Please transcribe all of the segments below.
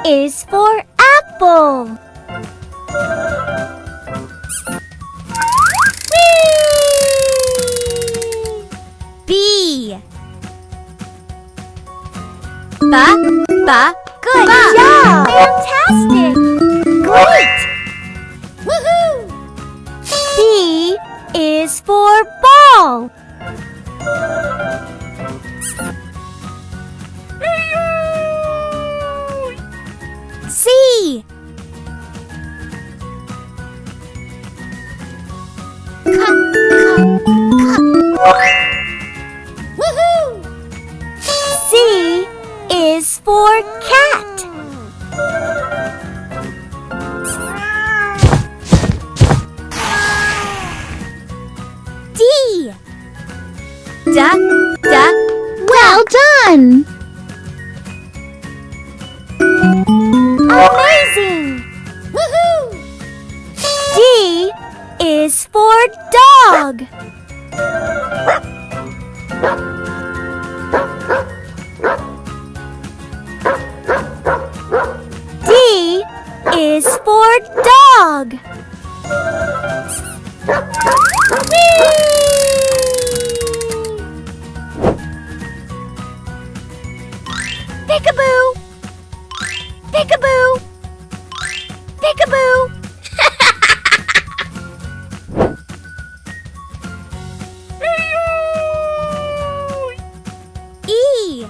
is for apple. B. Good job! Fantastic! Great! Woohoo! B is for ball. C. Woohoo! C is for cat. D. Well done! Amazing! Woohoo! D is for dog. D is for dog. Peekaboo! Peekaboo! Peekaboo! E.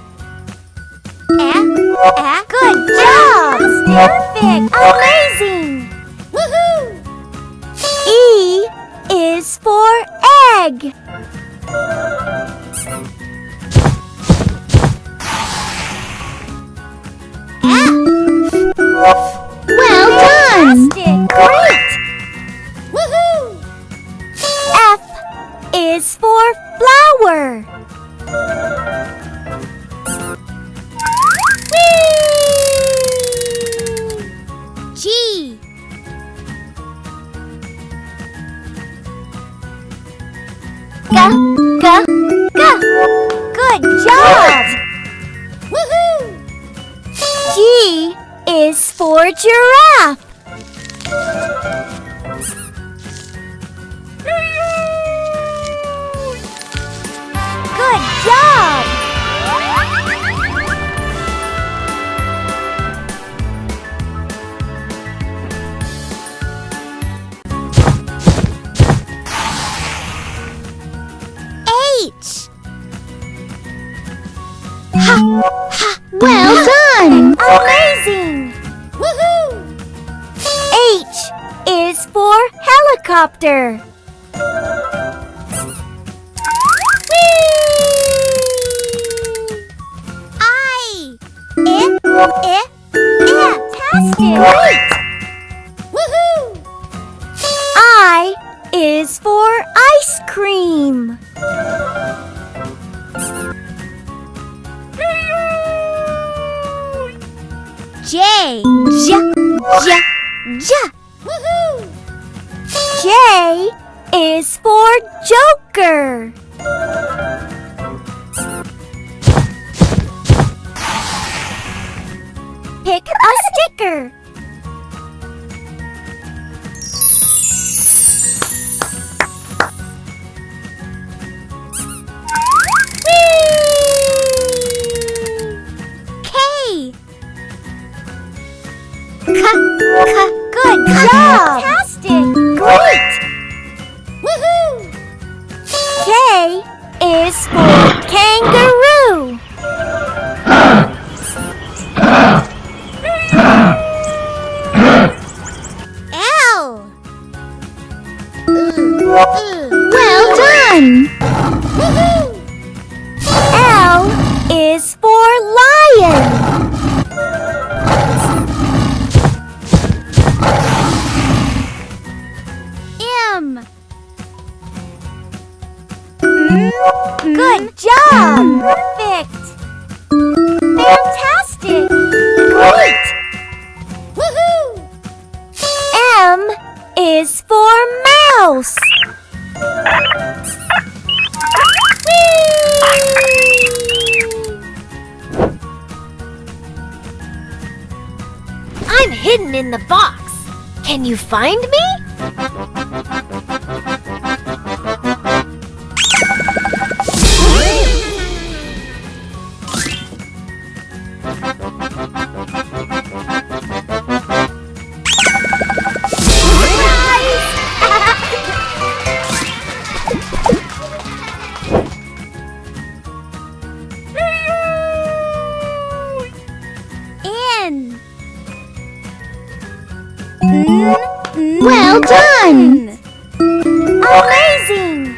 Good job! Perfect! Amazing! Woohoo! E is for egg. Well done! Great! Woohoo! F is for flower. G. Good job! Woohoo! G is for giraffe. Good job! H. Well done! Amazing! Woohoo! H is for helicopter. I. Fantastic! Great! Woohoo! I is for ice cream. J. Woohoo! J is for joker. Pick a sticker. K. Good job! Fantastic! Great! Woohoo! K is for kangaroo. L. Well done! Woohoo! L is for lion. M. Good job! Perfect! Fantastic! Great! Woohoo! M is for mouse. I'm hidden in the box. Can you find me? In. Well done! Amazing!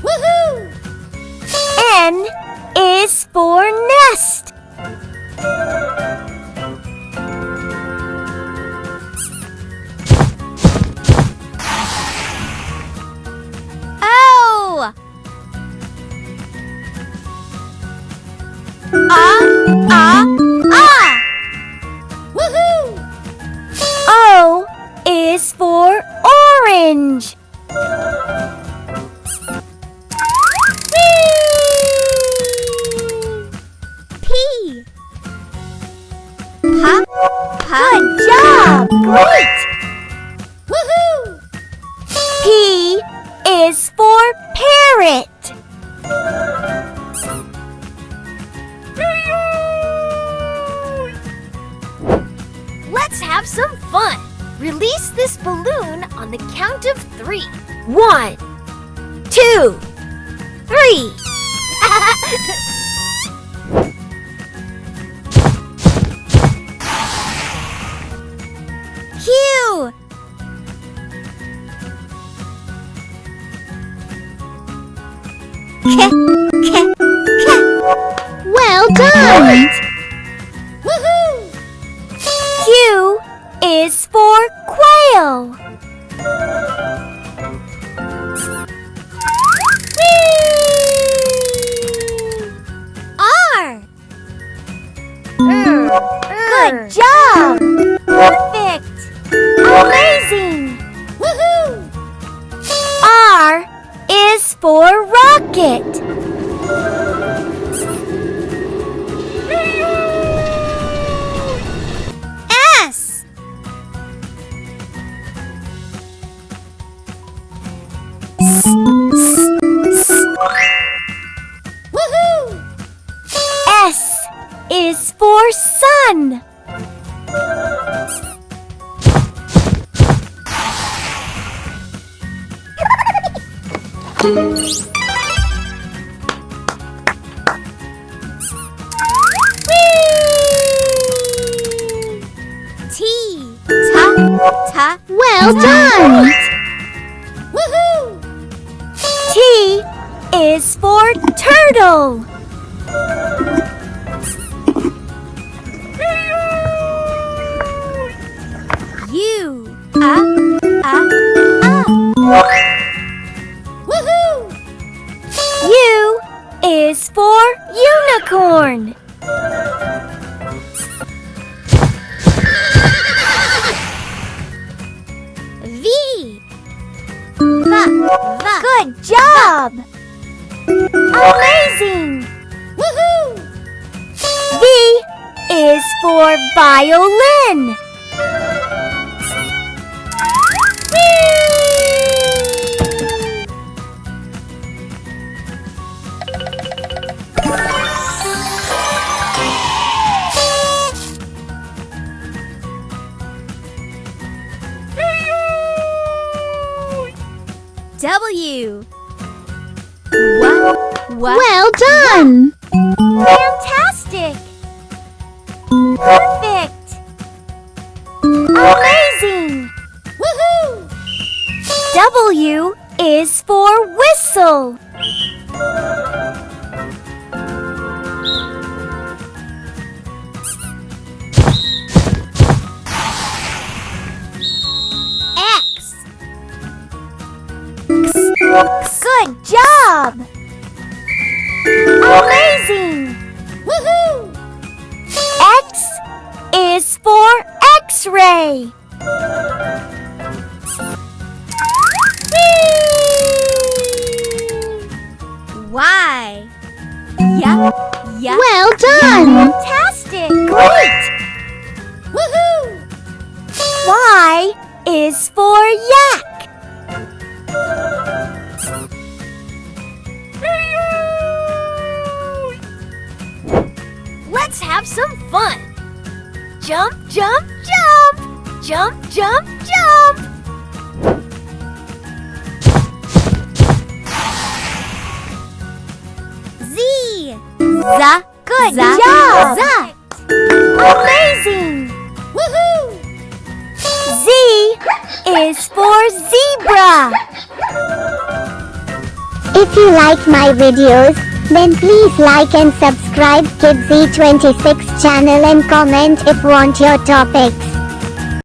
Woohoo! N is for nest. O. Woohoo! O is for orange. P. Good job! Great! Woohoo! P is for parrot. Let's have some fun. Release this balloon on the count of 3. 1, 2, 3. Q. Well done! Woohoo! Q is for quail. R. Good job! Perfect! Amazing! Woohoo! R is for rocket. S. Woohoo! S is for sun. T. Well done! Woohoo! T is for turtle. U. Woohoo! U is for unicorn. V. Good job! Amazing! Woohoo! V is for violin. W. Well done! Fantastic! Perfect! Amazing! Woohoo! W is for whistle. X. Good job! Amazing! Woohoo! X is for X-ray. Y. Well done! Fantastic! Great! Woohoo! fun. Jump, jump, jump. Jump, jump, jump. Z. Good job. Amazing. Woohoo! Z is for zebra. If you like my videos, then please like and subscribe Kidzy 26 channel and comment if want your topics.